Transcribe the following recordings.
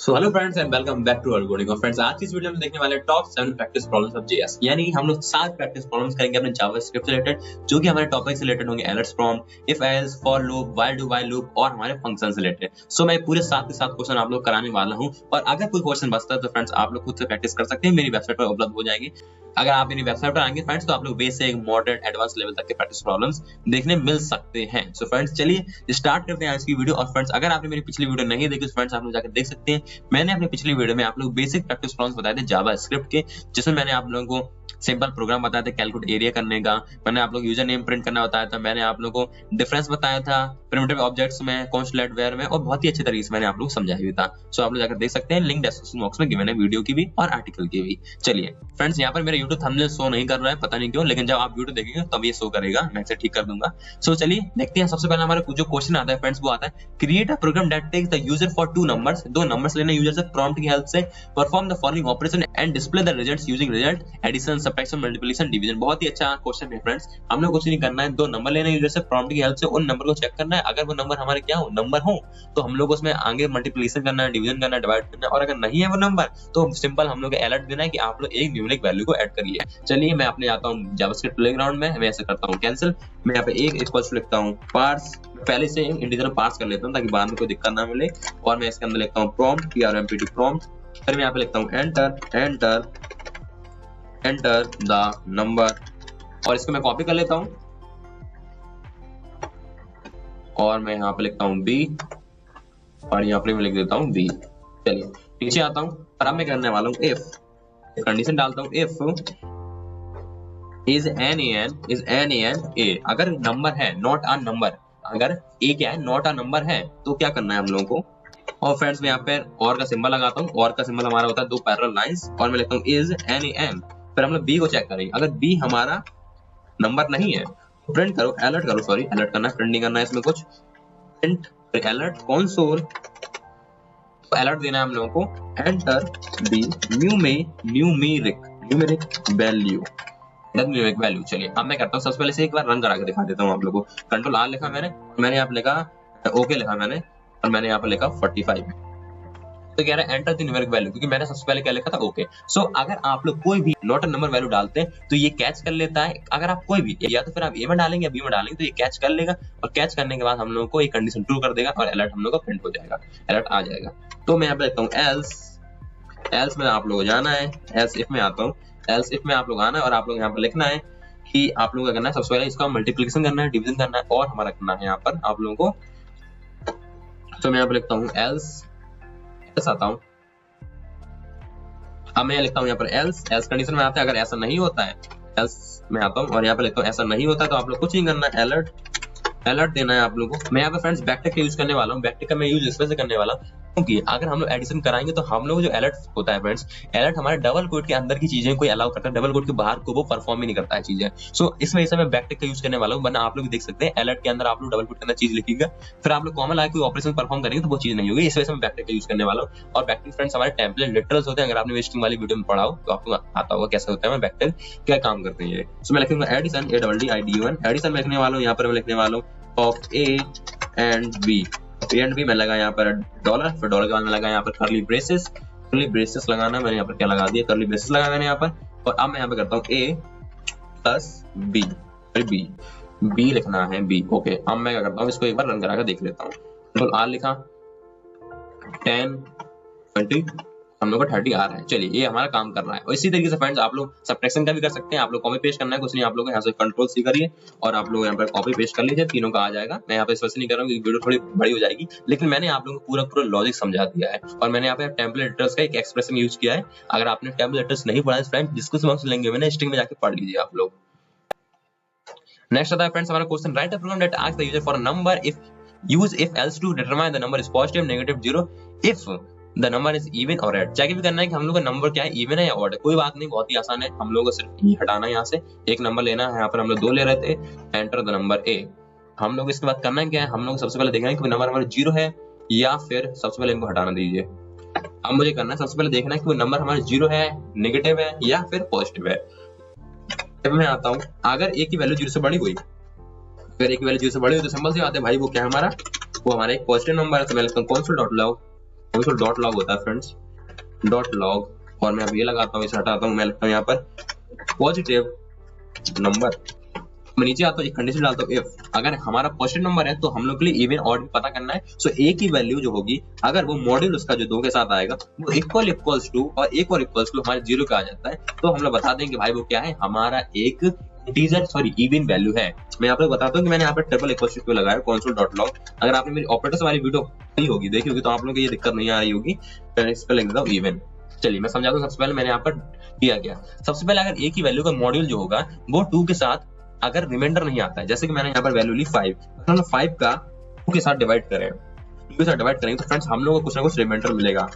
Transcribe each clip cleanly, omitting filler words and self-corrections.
So hello friends and welcome back to our coding. Friends आज की इस video में देखने वाले top 7 practice problems of JS, यानी हम लोग 7 प्रैक्टिस प्रॉब्लम्स करेंगे अपने जावास्क्रिप्ट से रिलेटेड, जो कि हमारे टॉपिक से रिलेटेड होंगे else prompt, if else, for loop, while do while loop और हमारे फंक्शन से रिलेटेड। सो मैं पूरे 7 के 7 क्वेश्चन आप लोग कराने वाला हूं और अगर कोई क्वेश्चन बचता है तो फ्रेंड्स आप लोग खुद से प्रैक्टिस कर सकते हैं, मेरी वेबसाइट पर उपलब्ध हो जाएगी। अगर आप मेरी वेबसाइट पर आएंगे फ्रेंड्स तो आप लोग बेसिक, मॉडरेट, एडवांस लेवल तक के प्रैक्टिस प्रॉब्लम्स देखने मिल सकते हैं। सो फ्रेंड्स चलिए स्टार्ट करते हैं आज की वीडियो। और फ्रेंड्स अगर आपने मेरी पिछली वीडियो नहीं देखी तो फ्रेंड्स आप लोग जाकर देख सकते हैं। मैंने अपनी पिछली वीडियो में आप लोग बेसिक प्रैक्टिस प्रॉब्लम्स बताए थे जावास्क्रिप्ट के, जिसमें मैंने आप लोगों को सिंपल प्रोग्राम बताया था कैलकुलेट एरिया करने का, मैंने आप लोग यूजर नेम प्रिंट करना बताया था, मैंने आप लोगों को डिफरेंस बताया था प्रिमिटिव ऑब्जेक्ट्स में, कॉन्स्टेंट वेयर में, और बहुत ही अच्छे तरीके से मैंने आप लोग समझाया भी था। सो आप लोग जाकर देख सकते हैं, लिंक डिस्क्रिप्शन बॉक्स में गिवन है वीडियो की भी और आर्टिकल की भी। चलिए फ्रेंड्स यहाँ पर मेरा यूट्यूब थंबनेल शो नहीं कर रहा है, पता नहीं क्यों, लेकिन जब आप वीडियो देखेंगे तब ये शो करेगा, मैं इसे ठीक कर दूंगा। सो चलिए देखते हैं। सबसे पहले हमारा जो क्वेश्चन आता है फ्रेंड्स वो आता है create a program that takes the user for two numbers, दो नंबर्स लेने यूजर से प्रॉम्प्ट की हेल्प से, perform the following operation and display the results using result, addition, subtraction, multiplication, division. बहुत ही अच्छा क्वेश्चन है फ्रेंड्स। हम लोग कुछ नहीं करना है, दो नंबर लेने यूजर से प्रॉम्प्ट की हेल्प से उन नंबर को चेक करना है, अगर वो नंबर हमारे क्या हो, नंबर हो, तो हम लोग उसमें आगे मल्टीप्लिकेशन करना है, डिवीजन करना है, डिवाइड करना है, और अगर नहीं है वो नंबर तो सिंपल हम लोग को अलर्ट देना है कि आप लोग एक न्यूमेरिक वैल्यू को ऐड करिए। चलिए मैं अपने आता हूं जावास्क्रिप्ट प्लेग्राउंड में, मैं ऐसे करता हूं कैंसिल, मैं यहाँ पे एक इक्वल्स लिखता हूं पार्स, पहले से इंटीजर पास कर लेता हूं ताकि बाद में कोई दिक्कत ना मिले, और मैं इसके अंदर लिखता हूं प्रॉम्प्ट, PROMPT प्रॉम्प्ट, फिर मैं यहाँ पे लिखता हूं एंटर द नंबर, और इसको मैं कॉपी कर लेता हूं और मैं यहाँ पे लिखता हूँ B और यहाँ पे मैं लिख देता हूँ B। चलिए नीचे आता हूँ और अब मैं करने वाला हूँ इफ, कंडीशन डालता हूँ इफ is an a, अगर नंबर है नॉट अ नंबर, अगर a क्या है नॉट अ नंबर है तो क्या करना है हम लोगों को। और फ्रेंड्स मैं यहाँ पे और का सिंबल लगाता हूँ, और का सिंबल हमारा होता है दो पैरेलल लाइंस, और मैं लिखता हूँ is an, फिर हम लोग B को चेक करेंगे, अगर B हमारा नंबर नहीं है प्रिंट करो, अलर्ट करो, सॉरी अलर्ट करना है, प्रिंट नहीं करना है इसमें कुछ, प्रिंट अलर्ट कंसोल, तो अलर्ट देना है हम लोगों को एंटर दी न्यूमेरिक वैल्यू। चलिए अब मैं करता हूँ, सबसे पहले से एक बार रन करा के दिखा देता हूँ आप लोगों को। कंट्रोल आर लिखा मैंने यहाँ पे लिखा ओके लिखा मैंने, और मैंने यहाँ पे लिखा 45, तो कह रहा है एंटर द न्यूमेरिक वैल्यू, क्योंकि मैंने सबसे पहले क्या लिखा था ओके। सो अगर आप लोग कोई भी नॉट अ नंबर वैल्यू डालते हैं तो ये कैच कर लेता है, अगर आप कोई भी या तो फिर आप ए में डालेंगे या बी में डालेंगे तो ये कैच कर लेगा, और कैच करने के बाद हम लोगों को एक कंडीशन ट्रू कर देगा और अलर्ट हम लोग का प्रिंट हो जाएगा, अलर्ट आ जाएगा। तो मैं यहाँ पे लिखता हूँ एल्स में आप लोग जाना है, एल्स इफ में आता हूँ, एल्स इफ में आप लोग आना है और आप लोग यहाँ पर लिखना है कि आप लोग क्या करना है, सबसे पहले इसका मल्टीप्लिकेशन करना है, डिवीजन करना है, और हमारा करना है यहाँ पर आप लोगों को। तो मैं यहाँ पे लिखता हूँ एल्स आता हूँ, अब मैं लिखता हूँ यहाँ पर एल्स कंडीशन में आता है, अगर ऐसा नहीं होता है एल्स में आता हूँ और यहाँ पे लिखता हूँ ऐसा नहीं होता तो आप लोग कुछ नहीं करना है, अलर्ट देना है आप लोगों को। मैं यहाँ पे फ्रेंड्स बैकटिक का यूज करने वाला हूँ, बैकटिक का मैं यूज इस वजह से करने वाला हूँ क्योंकि अगर हम लोग एडिशन कराएंगे तो हम लोग जो अलर्ट होता है फ्रेंड्स, अलर्ट हमारे डबल कोट के अंदर की चीजें कोई अलाउ करता है, डबल कोट के बाहर को वो परफॉर्म ही नहीं करता है चीजें। सो इस वजह से मैं बैकटिक का यूज करने वाला हूँ, वरना आप लोग देख सकते हैं अलर्ट के अंदर आप लोग डबल कोट के अंदर चीज लिखिएगा, फिर आप लोग कॉमन आके कोई ऑपरेशन परफॉर्म करेंगे तो वो चीज नहीं होगी, इस वजह से मैं बैकटिक का यूज करने वाला हूँ। और बैकटिक फ्रेंड्स हमारे टेम्पलेट लिटरल्स होते हैं, अगर आपने वेस्टिंग वाली वीडियो में पढ़ा हो तो आपको आता होगा कैसे होता है बैकटिक क्या काम करते हैं ये। सो मैं लिखूंगा एडिशन, एडिशन में लिखने वाला हूँ, यहाँ पर मैं लिखने वाला हूँ ऑफ A and B मैं लगा यहाँ पर डॉलर, फिर डॉलर के बाद में लगा यहाँ पर कर्ली ब्रेसेस लगाना, मैंने यहाँ पर क्या लगा दिया, कर्ली ब्रेसेस लगा मैंने यहाँ पर, और अब मैं यहाँ पे करता हूँ A प्लस B, B लिखना है B, ओके। अब मैं क्या करता हूँ, इसको एक बार रन करा कर देख लेता हूँ, कंट्रोल R लिखा 10 20 हम लोग का 30 आ रहा है। चलिए ये हमारा काम कर रहा है। और इसी तरीके से फ्रेंड्स आप लोग सब्ट्रैक्शन का भी कर सकते हैं, आप लोग कॉपी पेस्ट करना है कुछ नहीं, आप लोग यहाँ से कंट्रोल C करिए और आप लोग यहाँ पर कॉपी पेस्ट कर लीजिए, तीनों का आ जाएगा। मैं यहाँ पे स्पेशल नहीं कर रहा हूँ क्योंकि वीडियो थोड़ी बड़ी हो जाएगी, लेकिन मैंने आप लोगों को पूरा लॉजिक समझा दिया है, और मैंने यहाँ पे टेम्पलेट एडिटर्स का एक एक्सप्रेशन यूज किया है। अगर आपने टेम्पलेट एडिटर्स नहीं पढ़ा है फ्रेंड्स, डिस्क्रिप्शन बॉक्स लिंक मैंने स्ट्रिंग में जाकर पढ़ लीजिए आप लोग। नेक्स्ट आता है फ्रेंड्स हमारा question, write a program that asks the user for a number if use if else to determine the number is positive, negative, 0 if the number is even और ऑड। चेक भी करना है कि हम लोग का नंबर क्या है, इवन है या ऑड है। कोई बात नहीं, बहुत ही आसान है, हम लोग को सिर्फ ई हटाना है, यहाँ से एक नंबर लेना है, यहाँ पर हम लोग 2 ले रहे थे, एंटर द नंबर A। हम लोग इसके बाद करना है क्या है, हम लोग सबसे पहले देखना है कि नंबर हमारा 0 है या फिर सबसे पहले इनको हटाना दीजिए। अब मुझे करना है सबसे पहले देखना है कि वो नंबर हमारा 0 है, नेगेटिव है या फिर पॉजिटिव है। जब मैं आता हूँ, अगर A की वैल्यू 0 से बड़ी हुई, अगर A की वैल्यू 0 से बड़ी हुई तो सिंपल सी बात है भाई, वो क्या है हमारा, वो हमारा एक पॉजिटिव नंबर है। तो मैं लिखता हूँ console.log कंसोल डॉट लॉग होता है फ्रेंड्स, डॉट लॉग, और मैं अब ये लगाता हूँ, इसे हटाता हूँ, मैं लिखता हूँ यहाँ पर पॉजिटिव नंबर। मैं नीचे आता हूँ, एक कंडीशन डालता हूँ, इफ अगर हमारा पॉजिटिव नंबर है तो हम लोग के लिए इवन ऑड पता करना है। सो ए की वैल्यू जो होगी, अगर वो मॉड्यूल उसका जो 2 के साथ आएगा वो इक्वल्स टू और इक्वल्स टू हमारे 0 का आ जाता है, तो हम लोग बता देंगे कि भाई वो क्या है, हमारा एक इंटीजर सॉरी इवन वैल्यू है। मैं आप लोग बताता हूँ कि मैंने यहाँ पर ट्रिपल इक्वल्स टू लगाया कंसोल डॉट लॉग। अगर आपने मेरी ऑपरेटर्स वाली वीडियो नहीं होगी देखी होगी तो आप लोगों को ये दिक्कत नहीं आ रही होगी। मैं इस पर लिख देता हूँ इवन। चलिए मैं समझाता हूँ। सबसे पहले मैंने यहाँ पर किया गया, सबसे पहले अगर ए की वैल्यू का मॉड्यूल जो होगा वो 2 के साथ अगर रिमाइंडर नहीं आता है, जैसे कि मैंने यहाँ पर वैल्यू ली 5, तो हम 5 का 2 के साथ डिवाइड करें, 2 के साथ डिवाइड करेंगे तो फ्रेंड्स हम लोगों को कुछ ना कुछ रिमाइंडर मिलेगा।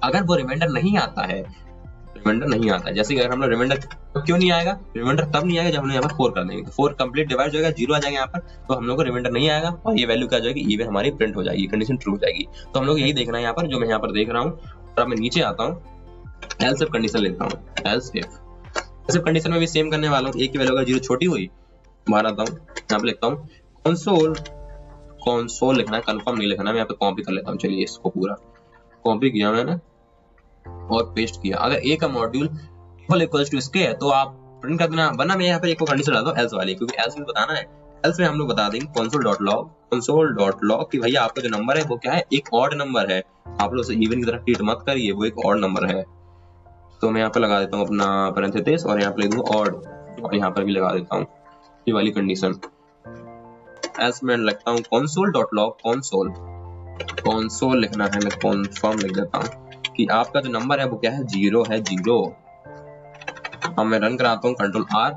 अगर वो रिमाइंडर नहीं आता है, रिमाइंडर नहीं आता है, जैसे कि अगर हम लोग रिमाइंडर क्यों नहीं आएगा, रिमाइंडर तब नहीं आएगा जब हम लोग यहाँ पर 4 कर देंगे, तो 4 कंप्लीट डिवाइड हो जाएगा, 0 आ जाएगा यहाँ पर, तो हम लोग को रिमाइंडर नहीं आएगा और ये वैल्यू क्या हो जाएगी, इवन हमारी प्रिंट हो जाएगी, कंडीशन ट्रू हो जाएगी। तो हम लोग यही देखना है यहाँ पर, जो मैं यहाँ पर देख रहा हूँ। और अब मैं नीचे आता हूँ, एल्स इफ कंडीशन लेता हूँ, एल्स इफ कंडीशन में भी सेम करने वाला हूँ। ए की वैल्यू अगर 0 छोटी हुई, मान आता हूँ यहाँ पे लिखता हूँ कंसोल लिखना है, कंफर्म नहीं लिखना है, मैं यहाँ पे कॉपी कर लेता हूँ। चलिए इसको पूरा कॉपी किया मैंने और पेस्ट किया। अगर ए का मॉड्यूल इक्वल टू इसके है तो आप प्रिंट कर देना, वरना मैं यहाँ पर एक को कंडीशन डालता हूँ एल्स वाली, क्योंकि एल्स में बताना है। एल्स में हम लोग बता देंगे कंसोल डॉट लॉग कि भैया आपका जो नंबर है वो क्या है, एक ऑड नंबर है, आप लोग उसे इवन की तरह ट्रीट मत करिए, वो एक ऑड नंबर है। तो मैं यहाँ पे लगा देता हूँ अपना पैरेंथेसिस और यहाँ पे लिख दूंगा ऑड, और यहाँ पर भी लगा देता हूँ ये वाली कंडीशन। एल्स में लगता हूँ कंसोल डॉट लॉग, कंसोल लिखना है, मैं कॉन्फर्म लिख देता हूँ कि आपका जो नंबर है वो क्या है, 0 है, 0। अब मैं रन कराता हूँ कंट्रोल R,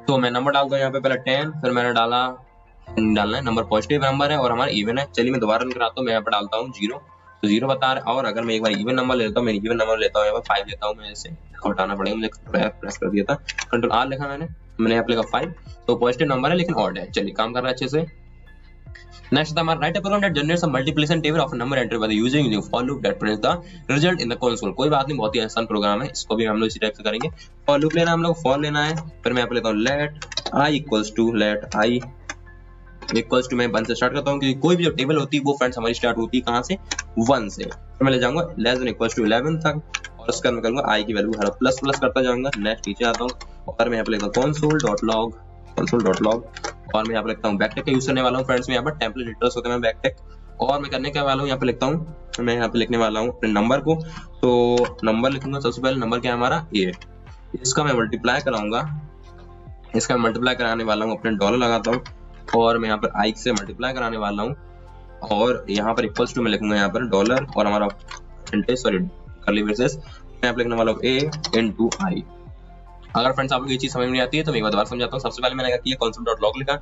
तो मैं नंबर डालता हूँ यहाँ पे पहले 10, फिर मैंने डालना है नंबर पॉजिटिव नंबर है और हमारा इवन है। चलिए मैं दोबारा रन कराता हूँ, मैं यहाँ पे डालता हूँ 0, तो 0 बता रहा है। और अगर मैं एक बार इवन नंबर लेता हूँ, मैं इवन नंबर लेता हूँ यहाँ पर 5 लेता हूँ, मैं इसे हटाना पड़ेगा, मुझे प्रेस कर दिया था, कंट्रोल R लिखा मैंने यहाँ पे लिखा 5, तो पॉजिटिव नंबर है लेकिन ऑड है। चलिए काम कर रहा है अच्छे से। नेक्स्ट हमारा write a program that generates a multiplication table of a number entered by the using the for loop that prints the result in the console. कोई बात नहीं, बहुत ही आसान प्रोग्राम है, इसको भी हम लोग इसी टाइप से करेंगे। फॉर लूप लेना, हम लोग फॉर लेना है, फिर मैं यहाँ पे लेता हूँ लेट i इक्वल्स टू मैं 1 से स्टार्ट करता हूँ, क्योंकि कोई भी जो टेबल होती है वो फ्रेंड्स हमारी स्टार्ट होती है कहाँ से, 1 से। फिर मैं ले जाऊंगा लेस देन इक्वल्स टू 11 तक, और उसका मैं करूंगा i की वैल्यू हर प्लस करता जाऊंगा। नेक्स्ट नीचे आता हूँ और मैं यहाँ पे लेता हूँ कंसोल डॉट लॉग, और मैं यहाँ पे लिखता हूँ बैकटिक का यूज करने वाला हूँ फ्रेंड्स। में यहाँ पर टेम्पलेट एडिटर्स होते हैं, मैं बैकटिक, और मैं करने के वाला हूँ यहाँ पे लिखता हूँ, मैं यहाँ पे लिखने वाला हूँ अपने नंबर को। तो नंबर लिखूंगा, सबसे पहले नंबर क्या है हमारा ए, इसका मैं मल्टीप्लाई कराऊंगा, इसका मल्टीप्लाई कराने वाला हूँ अपने डॉलर लगाता हूँ, और मैं यहाँ पर आई से मल्टीप्लाई कराने वाला हूँ, और यहाँ पर इक्वल्स टू मैं लिखूंगा यहाँ पर डॉलर और हमारा कर्ली ब्रेसेस, मैं यहाँ पे लिखने वाला हूँ ए इनटू आई। अगर फ्रेंड्स आप लोग ये चीज समझ में नहीं आती है तो मैं एक बार दोबारा समझाता हूँ। सबसे पहले मैंने क्या किया, कंसोल डॉट लॉग लिखा,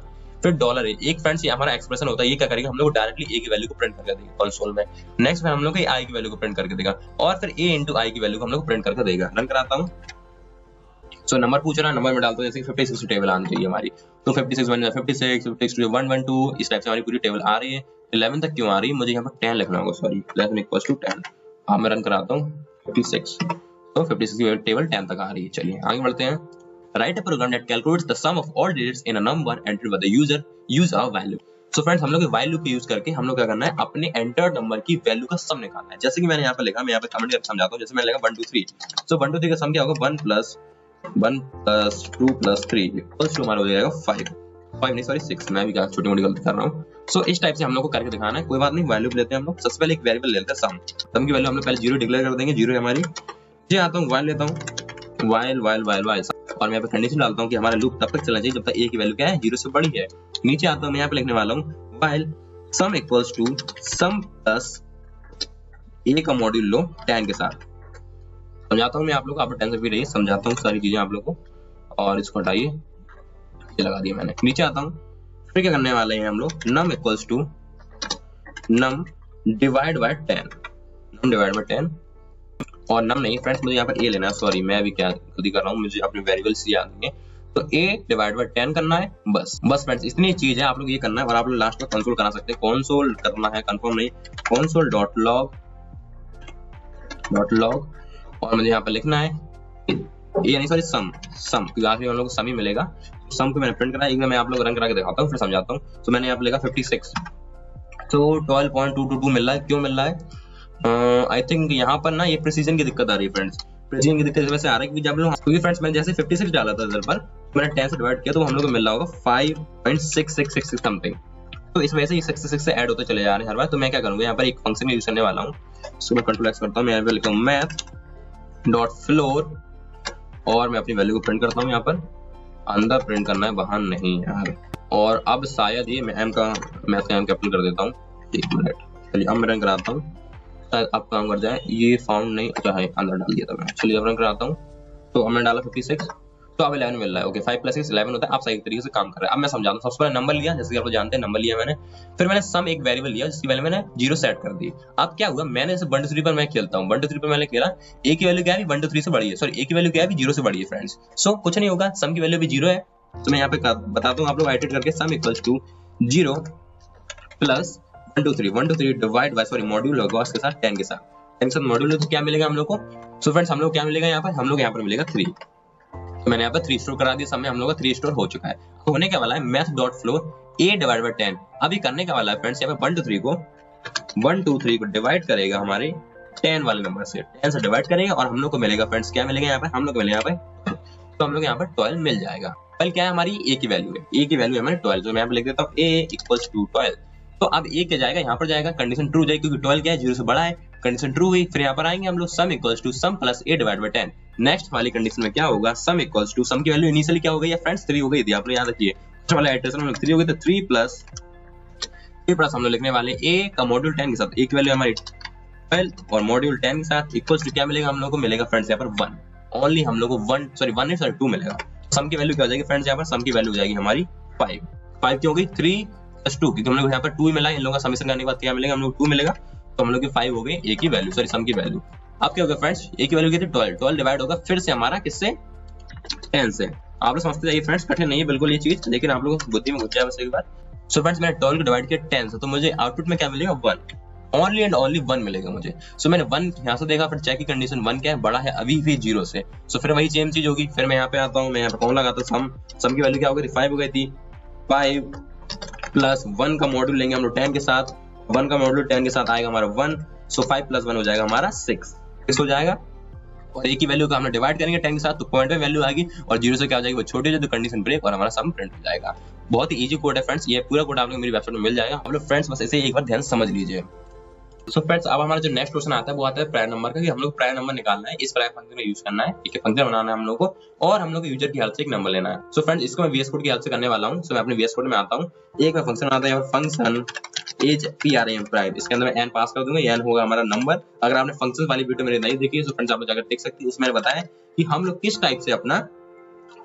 फिर डॉलर ए, एक फ्रेंड्स ये हमारा एक्सप्रेशन होता है, ये क्या करेगा, हम लोग डायरेक्टली ए की वैल्यू को प्रिंट करके देगा कंसोल में। नेक्स्ट में हम लोग आई की वैल्यू को प्रिंट करके देगा, और फिर ए इंटू आई की वैल्यू को हम लोग प्रिंट करके देगा। रन कराता हूँ। सो नंबर पूछ रहा है, नंबर में डालता हूँ, जैसे 56 टेबल आनी चाहिए हमारी, तो 56 1 56 56 1 1 2 इस टाइप से हमारी पूरी टेबल आ रही है। 11 तक क्यों आ रही है, मुझे यहाँ पर 10 लिखना होगा, सॉरी 11 इक्वल्स टू 10। अब मैं रन कराता हूँ 56, तो 56 की टेबल 10 तक आ रही है। चलिए आगे बढ़ते हैं। Write a program that calculates the sum of all digits in a number entered by the user use a value. So friends हम लोग वाइल लूप यूज करके हम लोग क्या करना है, अपने एंटर्ड नंबर की वैल्यू का सम निकालना है। जैसे कि मैंने यहाँ पर लिखा, मैं यहाँ पे कमेंट करके समझाता हूँ। जैसे मैंने लिखा 1 2 3, सो 1 2 3 का सम क्या होगा, 1 प्लस 2 प्लस 3 इक्वल्स टू हमारा हो जाएगा 5 नहीं सॉरी 6, मैं भी क्या छोटी मोटी गलती कर रहा हूँ। सो इस टाइप से हम लोग को करके दिखाना है। कोई बात नहीं, वैल्यू लेते हैं हम लोग। सबसे पहले एक वेरिएबल लेते हैं सम की वैल्यू हम लोग पहले 0 डिक्लेयर कर देंगे, 0 है हमारी। ये आता हूँ वाइल लेता हूँ, वाइल और मैं यहाँ पे कंडीशन डालता हूँ कि हमारा लूप तब तक चलना चाहिए जब तक ए की वैल्यू क्या है, 0 से बड़ी है। नीचे आता हूँ, मैं यहाँ पे लिखने वाला हूँ while sum equals to sum plus a का मॉड्यूल लो 10 के साथ। समझाता हूँ मैं आप लोग को, आप टेंशन फ्री रहिए, समझाता हूँ सारी चीजें आप लोग को। और इसको हटाइए, ये लगा दिया मैंने। नीचे आता हूँ, फिर क्या करने वाले हैं हम लोग, num equals to num divide by 10, और नम नहीं फ्रेंड्स, मुझे यहाँ पर ए लेना है, सॉरी मैं अभी क्या गलती कर रहा हूँ, मुझे अपने वेरिएबल्स याद नहीं है। तो ए डिवाइड बाय 10 करना है, बस फ्रेंड्स इतनी चीज है, आप लोग ये करना है। और आप लोग लास्ट में कंसोल करा सकते हैं, कंसोल करना है, कंफर्म नहीं, कंसोल डॉट लॉग, और मुझे यहाँ पर लिखना है ये नहीं सॉरी सम, क्योंकि आखिर हम लोग को सम ही मिलेगा। सम को मैंने प्रिंट करा, एक बार मैं आप लोग रन करा के दिखाता हूँ, फिर समझाता हूँ। तो मैंने यहाँ पे लिखा 56, तो 12.222 मिल रहा है। क्यों मिल रहा है? आई थिंक यहाँ पर ना ये प्रिसीजन की दिक्कत आ रही है फ्रेंड्स। प्रिसीजन की दिक्कत इस वजह से आ रहा है कि जब लोग, क्योंकि फ्रेंड्स मैंने जैसे 56 डाला था इधर पर, मैंने 10 से डिवाइड किया तो हम लोग को मिल रहा होगा 5.6666 समथिंग। तो इस वजह से ये 66 से ऐड होते चले जा रहे हैं हर बार। तो मैं क्या करूंगा, यहाँ पर एक फंक्शन यूज करने वाला हूँ, इसको मैं कंट्रोल एक्स करता हूँ, मैं यहाँ पे लिखता हूँ मैथ डॉट फ्लोर और मैं अपनी वैल्यू को प्रिंट करता हूँ। यहाँ पर अंदर प्रिंट करना है, बाहर नहीं यार। और अब शायद ये मैं एम का मैथ का एम कैपिटल कर देता हूँ, एक मिनट। चलिए अब मैं रन कराता हूँ, शायद अब काम कर जाए। ये फाउंड नहीं, अच्छा है अंदर डाल दिया था मैं। चलिए अब रन कराता हूँ। तो अब मैंने डाला 56, तो अब 11 मिल रहा है। ओके 5 + 6 11 होता है। आप सही तरीके से काम कर रहे हैं। अब मैं समझाता हूँ। सबसे पहले नंबर लिया, जैसे कि आप लोग जानते हैं नंबर लिया मैंने, फिर मैंने सम एक वेरिएबल लिया जिसकी वैल्यू मैंने 0 सेट कर दी। अब क्या हुआ, मैंने जैसे 1 to 3 पर मैं खेलता हूँ, 1 to 3 पर मैंने खेला, a की वैल्यू क्या है 1 to 3 से बड़ी है, सॉरी a की वैल्यू क्या है 0 से बड़ी है फ्रेंड्स। सो कुछ नहीं होगा, सम की वैल्यू भी 0 है। तो मैं यहाँ पे बताता हूँ आप लोग आइटरेट करके, sum equals to 0 plus 1 to 3 divide by, sorry module होगा उसके साथ 10 के साथ, 10 के साथ मॉड्यूल है तो क्या मिलेगा हम लोग को। सो फ्रेंड्स हम लोग क्या मिलेगा यहाँ पर, हम लोग यहाँ पर मिलेगा 3। तो मैंने यहाँ पर 3 स्टोर करा दिया, सब में हम लोग का 3 स्टोर हो चुका है। तो होने क्या वाला है, math dot floor a divide by 10। अभी करने का वाला है फ्रेंड्स, यहाँ पे 1 to 3 को डिवाइड करेगा हमारे 10 वाले नंबर से, 10 से डिवाइड करेगा और हम लोग को मिलेगा फ्रेंड्स, क्या मिलेगा यहाँ पर, हम लोग को मिलेगा यहाँ पर, तो हम लोग यहाँ पर 12 मिल जाएगा। 12 क्या है हमारी, a की वैल्यू है, a की वैल्यू है हमारी 12। तो मैं यहाँ पे लिख देता हूँ a इक्वल्स टू 12। तो अब a क्या जाएगा, यहाँ पर जाएगा, कंडीशन ट्रू जाएगी क्योंकि 12 क्या है 0 से बड़ा है, कंडीशन ट्रू हुई। फिर यहाँ पर आएंगे हम लोग sum equals to sum plus a divide by 10। Next वाली कंडीशन में क्या होगा, सम इक्वल्स टू, सम की वैल्यू इनिशियली क्या हो गई है फ्रेंड्स 3 हो गई थी, आपने याद रखिए वाला इटरेशन में 3 हो गई, तो 3 प्लस हम लोग लिखने वाले a का मॉड्यूल 10 के साथ, a की वैल्यू हमारी 12 और मॉड्यूल 10 के साथ इक्वल्स टू क्या मिलेगा हम लोग को, मिलेगा फ्रेंड्स यहाँ पर 1। ओनली हम लोग को 2 मिलेगा। सम की वैल्यू क्या हो जाएगी फ्रेंड्स, यहाँ पर सम की वैल्यू हो जाएगी हमारी 5। 5 क्यों हो गई, 3 + 2, क्योंकि हम लोग यहाँ पर 2 ही मिला, इन लोगों का समेशन करने के बाद क्या मिलेगा हम लोग 2 मिलेगा, तो हम लोग की 5 हो गई a की वैल्यू, सॉरी सम की वैल्यू। अब क्या होगा फ्रेंड्स, a की वैल्यू क्या थी 12 डिवाइड होगा फिर से हमारा किससे, 10 से। आप लोग समझते जाइए फ्रेंड्स, कठिन नहीं है बिल्कुल ये चीज, लेकिन आप लोगों को बुद्धि में घुस जाए बस एक बार। सो फ्रेंड्स मैंने 12 को डिवाइड किया 10 से, तो मुझे आउटपुट में क्या मिलेगा 1, ओनली एंड ओनली 1 मिलेगा मुझे। सो मैंने 1 यहाँ से देखा, फिर चेक की कंडीशन 1 क्या है, बड़ा है अभी भी 0 से। सो फिर वही सेम चीज होगी। फिर मैं यहाँ पे आता हूँ, मैं यहाँ पे कौन लगाता हूँ, सम की वैल्यू क्या हो गई थी 5 हो गई थी, 5 प्लस 1 का मॉड्यूल लेंगे हम लोग 10 के साथ, 1 का मॉड्यूल 10 के साथ आएगा हमारा 1। सो 5 + 1 हो जाएगा हमारा 6 हो जाएगा। और a की वैल्यू को हम लोग डिवाइड करेंगे 10 के साथ, तो पॉइंट में वैल्यू आएगी और 0 से क्या हो जाएगी वो छोटी हो जाएगी, तो कंडीशन ब्रेक और हमारा सम प्रिंट हो जाएगा। बहुत ही इजी कोड है फ्रेंड्स, ये पूरा कोड आप लोग मेरी वेबसाइट में मिल जाएगा। आप लोग फ्रेंड्स बस ऐसे एक बार ध्यान समझ लीजिए। सो फ्रेंड्स अब हमारा जो नेक्स्ट क्वेश्चन आता है वो आता है प्राइम नंबर का, कि हम लोग प्राइम नंबर निकालना है, इस प्राइम फंक्शन में यूज करना है, एक फंक्शन बनाना है हम लोग को, और हम लोग को यूजर की हेल्प से एक नंबर लेना है। सो फ्रेंड्स इसको मैं VS कोड की हेल्प से करने वाला हूं। सो मैं अपने VS कोड में आता हूं, एक में फंक्शन आता है फंक्शन एज PRAM प्राइम, इसके अंदर मैं n पास कर दूंगा, n होगा हमारा नंबर। अगर आपने फंक्शन वाली वीडियो मेरी नहीं देखी है तो फ्रेंड्स आप लोग जाकर देख सकते हैं, उसमें मैंने बताया कि हम लोग किस टाइप से अपना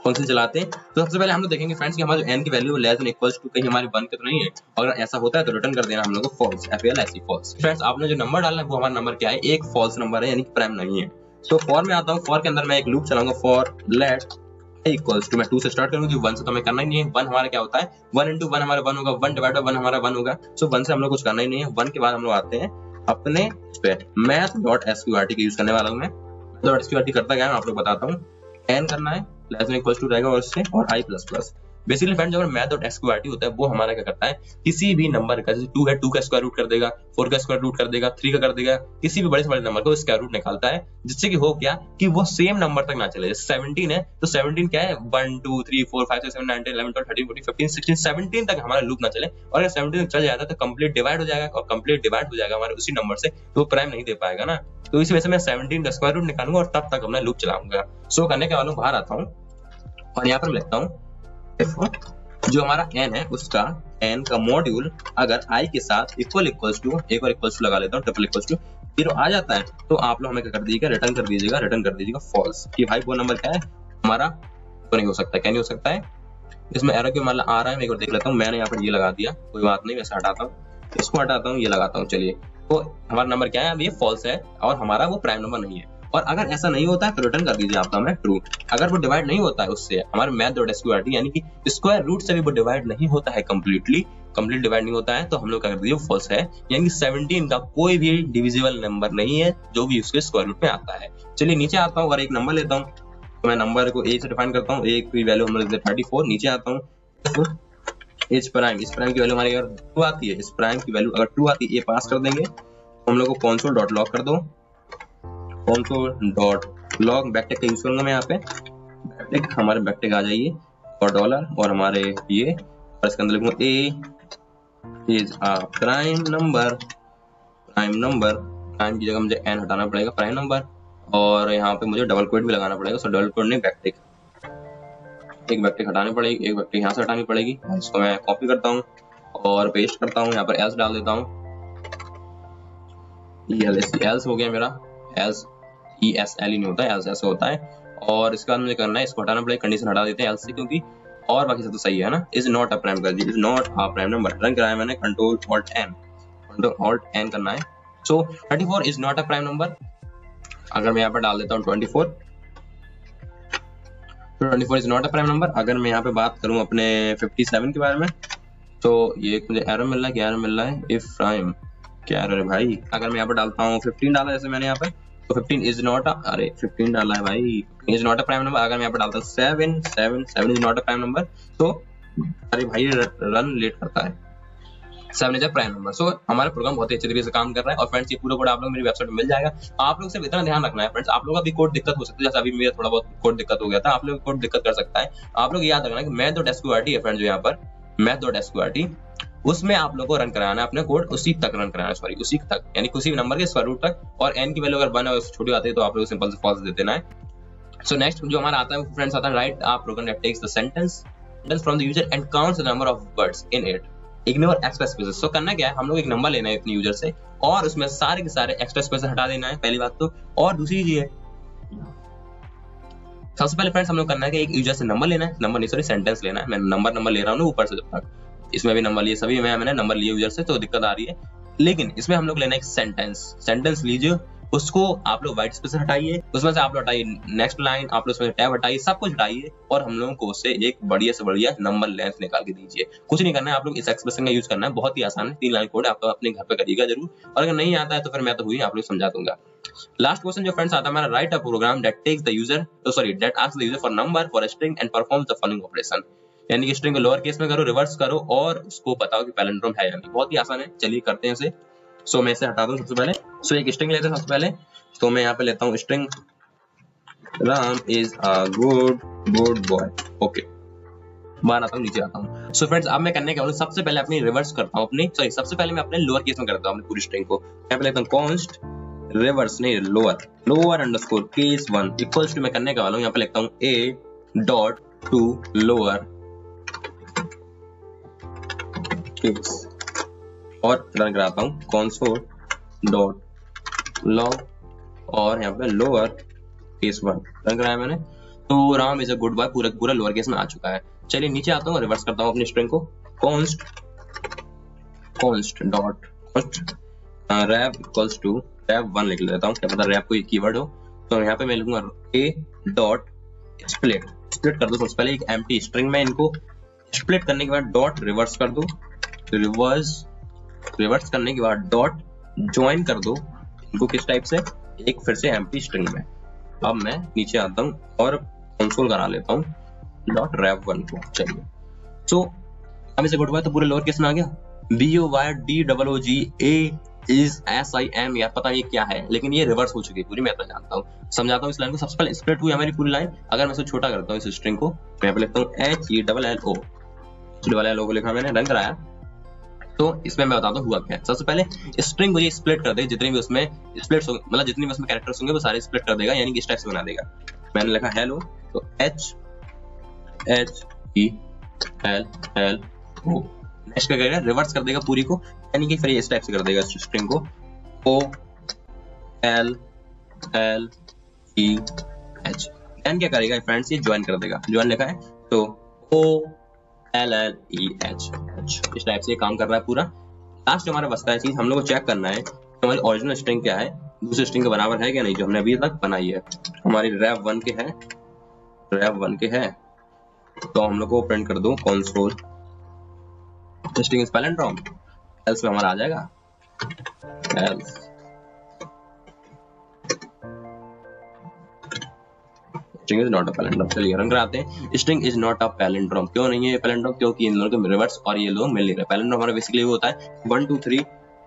फंक्शन चलाते हैं। तो सबसे पहले हम लोग देखेंगे फ्रेंड्स कि हमारा जो n की value less than equals to कहीं हमारी 1 के तो नहीं है, अगर ऐसा होता है तो रिटर्न कर देना हम लोग को फॉल्स, FALSE फॉल्स। फ्रेंड्स आपने जो नंबर डालना है वो हमारा नंबर क्या है, एक फॉल्स नंबर है, यानी कि प्राइम नहीं है। सो फॉर में आता हूं, फॉर के अंदर मैं एक लूप चलाऊंगा, फॉर लेट इक्वल्स टू, मैं 2 से स्टार्ट करूंगा क्योंकि 1 से तो हमें करना ही नहीं है। 1 हमारा क्या होता है, 1 * 1 हमारा 1 होगा, 1 डिवाइड बाय 1 हमारा 1 होगा। सो 1 से हम लोग कुछ करना ही नहीं है। 1 के बाद हम लोग आते हैं अपने पे math.sqrt का यूज करने वाला हूं मैं। .sqrt करता क्या है आप लोग बताता हूं, n करना है लेस देन इक्वल्स टू रहेगा और इससे, और i plus plus. Basically friends अगर math.sqrt होता है वो हमारा क्या करता है, किसी भी नंबर का, जैसे 2 है 2 का स्क्वायर रूट कर देगा, 4 का स्क्वायर रूट कर देगा, 3 का कर देगा, किसी भी बड़े से बड़े नंबर का स्क्वायर रूट निकालता है, जिससे कि हो क्या कि वो सेम नंबर तक ना चले। जैसे 17 है तो 17 क्या है 1 2 3 4 5 6 7 9 10 11 12 13 14 15 16 17 तक हमारा लूप ना चले। और अगर 17 तक चल जाता है तो कंप्लीट डिवाइड हो जाएगा, और कंप्लीट डिवाइड हो जाएगा हमारे उसी नंबर से, तो वो प्राइम नहीं दे पाएगा ना। तो इस वजह से मैं 17 का स्क्वायर रूट निकालूंगा और तब तक अपना लूप चलाऊंगा। सो करने के बाद बाहर आता हूँ और यहाँ पर लिखता हूँ जो हमारा n है उसका n का मॉड्यूल अगर i के साथ इक्वल्स टू, एक और इक्वल्स टू लगा लेता हूँ, ट्रिपल इक्वल्स टू 0 आ जाता है, तो आप लोग हमें क्या कर दीजिएगा, रिटर्न कर दीजिएगा फॉल्स, कि भाई वो नंबर क्या है हमारा, तो नहीं हो सकता, क्या नहीं हो सकता है। इसमें एरर क्यों मतलब आ रहा है मैं एक बार देख लेता हूँ। मैंने यहाँ पर ये लगा दिया, कोई बात नहीं, वैसे हटाता हूँ, इसको हटाता हूँ, ये लगाता हूँ। चलिए तो हमारा नंबर क्या है, अब ये फॉल्स है और हमारा वो प्राइम नंबर नहीं है। और अगर ऐसा नहीं होता है तो रिटर्न कर दीजिए आप हमें ट्रू। अगर वो डिवाइड नहीं होता है उससे, हमारे math.sqrt यानी कि स्क्वायर रूट से भी वो डिवाइड नहीं होता है, कंप्लीट डिवाइड नहीं होता है, तो हम लोग क्या कर दीजिए फॉल्स है, यानी कि 17 का कोई भी डिविजिबल नंबर नहीं है जो भी उसके स्क्वायर रूट में आता है। चलिए नीचे आता हूँ और एक नंबर लेता हूँ, तो मैं नंबर को a से डिफाइन करता हूँ, a की वैल्यू हम लोग 34। नीचे आता हूँ इस प्राइम की वैल्यू हमारी अगर 2 आती है, इस प्राइम की वैल्यू अगर 2 आती है, ये पास कर देंगे। हम लोग को कंसोल डॉट लॉग कर दो, कंसोल डॉट लॉग बैकटिक का यूज करूंगा मैं यहाँ पे। बैकटिक हमारे बैकटिक आ जाइए और डॉलर और हमारे ये, और इसके अंदर लिखूंगा a is a prime number. Prime की जगह मुझे एन हटाना पड़ेगा, प्राइम नंबर, और यहाँ पे मुझे डबल कोट भी लगाना पड़ेगा। सो डबल कोट नहीं, बैकटिक, एक बैकटिक हटानी पड़ेगी, एक बैकटिक यहाँ से हटानी पड़ेगी। इसको मैं कॉपी करता हूँ और पेस्ट करता हूँ, यहाँ पर एल्स डाल देता हूँ। एल्स हो गया मेरा, एल्स ESL ही नहीं होता है, एल्स ऐसे होता है। और इसके बाद मुझे करना है, इसको हटाना पड़ेगा, कंडीशन हटा देते हैं एल्स से, क्योंकि और बाकी सब तो सही है ना। इज नॉट अ प्राइम कर दी, is not a prime number, run कराया मैंने, कंट्रोल ऑल्ट एन करना है। So 34 is not a prime number. अगर मैं यहाँ पर डाल देता हूँ 24, तो 24 is not a prime number. अगर मैं यहाँ पे बात करूँ अपने 57 के बारे में, तो ये मुझे एरर मिल रहा है, क्या एरर मिल रहा है, इफ प्राइम, क्या एरर है भाई। अगर मैं यहाँ पे डालता हूँ 15 डाला जैसे मैंने यहाँ पे, तो 15 इज नॉट, अरे 15 डाला है भाई, is not a prime number. अगर मैं यहाँ पे डालता हूँ 7 is not a prime number, तो अरे भाई रन लेट करता है, 7 इज अ प्राइम नंबर। सो हमारा प्रोग्राम बहुत ही अच्छे तरीके से काम कर रहा है। और फ्रेंड्स ये पूरा कोड आप लोग मेरी वेबसाइट में मिल जाएगा। आप लोग सिर्फ इतना ध्यान रखना है फ्रेंड्स, आप लोग का भी कोड दिक्कत हो सकती है, जैसे अभी मेरा थोड़ा बहुत कोड दिक्कत हो गया था, आप लोग कोड दिक्कत कर सकता है। आप लोग याद रखना कि math.sqrt है फ्रेंड्स, जो यहाँ पर math.sqrt, उसमें आप लोग को रन कराना है अपने कोड, उसी तक रन कराना है, सॉरी उसी तक, यानी किसी भी नंबर के स्क्वायर रूट तक। और n की वैल्यू अगर 1 है और छोटी आती है तो आप लोग सिंपल से फॉल्स दे देना है। सो नेक्स्ट जो हमारा आता है फ्रेंड्स, आता है write a program that takes the sentence from the user and counts the number of words in it, ignore extra spaces. So करना क्या है, हम लोग एक नंबर लेना है अपने यूजर से और उसमें सारे के सारे एक्स्ट्रा स्पेसेस हटा देना है, पहली बात तो। और दूसरी चीज है, सबसे पहले फ्रेंड्स हम लोग करना है कि एक यूजर से नंबर लेना है, नंबर नहीं सॉरी सेंटेंस लेना है। मैं नंबर ले रहा हूँ ना ऊपर से, जब तक इसमें भी नंबर लिए, सभी में मैंने नंबर लिए यूजर से, तो दिक्कत आ रही है। लेकिन इसमें हम लोग लेना है एक सेंटेंस लीजिए, उसको आप लोग व्हाइट स्पेस हटाइए, उसमें से आप लोग हटाइए नेक्स्ट लाइन, आप लोग उसमें टैब हटाइए, सब कुछ हटाइए, और हम लोगों को उससे एक बढ़िया से बढ़िया नंबर लेंथ निकाल के दीजिए। कुछ नहीं करना है, आप लोग इस एक्सप्रेशन का यूज करना है, बहुत ही आसान है, 3 लाइन कोड आप अपने घर पे करिएगा जरूर। और अगर नहीं आता है तो फिर मैं तो हुई आप लोग समझा दूंगा। लास्ट क्वेश्चन जो फ्रेंड्स आता है हमारा, write a program that takes the user, that asks the user for number for a string and performs the following operation. यानी कि स्ट्रिंग को लोअर केस में करो, रिवर्स करो, और उसको बताओ कि पैलिंड्रोम है या नहीं। बहुत ही आसान है, चलिए करते हैं इसे। सो मैं इसे हटा दूं सबसे पहले। सो एक स्ट्रिंग लेते हैं सबसे पहले, तो मैं यहाँ पे लेता हूँ string Ram is a good boy. Okay, बाहर आता हूँ, नीचे आता हूँ। सो फ्रेंड्स अब मैं करने क्या, सबसे पहले अपनी रिवर्स करता हूँ, अपनी सॉरी सबसे पहले मैं अपने लोअर केस में करता हूँ अपनी पूरी स्ट्रिंग को। यहाँ पे लेता हूँ कॉन्स्ट रिवर्स नहीं lower underscore case 1 equals to, मैं करने का वाला हूँ यहाँ पे लिखता हूँ a dot to lower case, और रन कराता हूँ कंसोल डॉट लॉग, और यहाँ पे लोअर केस 1 रन कराया मैंने। तो Ram is a good boy पूरा लोअर केस में आ चुका है। चलिए नीचे आता हूँ, रिवर्स करता हूँ अपनी स्ट्रिंग को, const dot wrap equals to wrap 1 लिख लेता हूँ, क्या पता रैप कोई कीवर्ड हो। तो यहाँ पे मैं लिखूंगा a डॉट स्प्लिट कर दो सबसे पहले एक एम्प्टी स्ट्रिंग में, इनको स्प्लिट करने के बाद डॉट रिवर्स कर दो, रिवर्स करने के बाद डॉट ज्वाइन कर दो इनको, किस टाइप से, एक फिर से एम्प्टी स्ट्रिंग में। अब मैं नीचे आता हूँ और कंसोल करा लेता हूँ डॉट रैप 1 को। चलिए सो अब इसे गुड बॉय तो पूरे लोअर केस में आ गया, BOYDOOGA is SIM, यार पता नहीं क्या है, लेकिन ये रिवर्स हो चुकी है पूरी, मैं तो जानता हूँ। समझाता हूँ इस लाइन को, सबसे पहले स्प्लिट हुई हमारी पूरी लाइन। अगर मैं इसे छोटा करता हूँ इस स्ट्रिंग को, मैं पे लिखता हूँ HELLO को लिखा मैंने, रन कराया। तो इसमें मैं बताता हूँ हुआ क्या। सबसे पहले स्ट्रिंग को ये स्प्लिट कर दे, जितने भी उसमें स्प्लिट्स होंगे, मतलब जितने भी उसमें कैरेक्टर्स होंगे वो सारे स्प्लिट कर देगा, यानी कि इस टाइप से बना देगा। मैंने लिखा हेलो, तो HELLO, नेक्स्ट क्या करेगा, रिवर्स कर देगा पूरी को, यानी कि फिर ये इस टाइप से कर देगा स्ट्रिंग को OLLEH। देन क्या करेगा फ्रेंड्स, ये ज्वाइन कर देगा, ज्वाइन लिखा है तो OLLEH, इस टाइप से ये काम कर रहा है पूरा। लास्ट हमारा बचता है चीज, हम लोग को चेक करना है कि हमारी ओरिजिनल स्ट्रिंग क्या है, दूसरे स्ट्रिंग के बराबर है क्या नहीं, जो हमने अभी तक बनाई है। हमारी रैप 1 के है, तो हम लोग को प्रिंट कर दो console string is palindrome, else में हमारा आ जाएगा string is not a palindrome. चलिए रन कराते हैं। String is not a palindrome. क्यों नहीं है ये पैलिंड्रोम? क्योंकि इन दोनों के रिवर्स और ये लोग मिल नहीं रहे। पैलिंड्रोम हमारा बेसिकली वो होता है 1 2 3,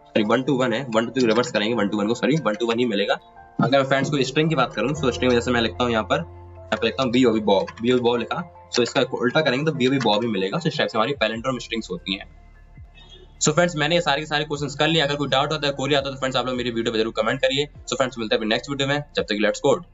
सॉरी 1 2 1 है, 1 2 3 रिवर्स करेंगे 1 2 1 को, सॉरी 1 2 1 ही मिलेगा। अगर मैं फ्रेंड्स को स्ट्रिंग की बात करूं तो स्ट्रिंग में जैसे मैं लिखता हूं यहाँ पे लिखता हूं बी बॉब लिखा, तो इसका उल्टा करेंगे तो बी बॉब ही मिलेगा। तो इस टाइप से हमारी पैलिंड्रोम स्ट्रिंग्स होती हैं। सो फ्रेंड्स मैंने ये सारे के सारे क्वेश्चंस कर लिए। अगर कोई डाउट होता है, क्वेरी आता है तो फ्रेंड्स आप लोग मेरी वीडियो पे जरूर कमेंट करिए। सो फ्रेंड्स मिलते हैं नेक्स्ट वीडियो में, जब तक लेट्स कोड।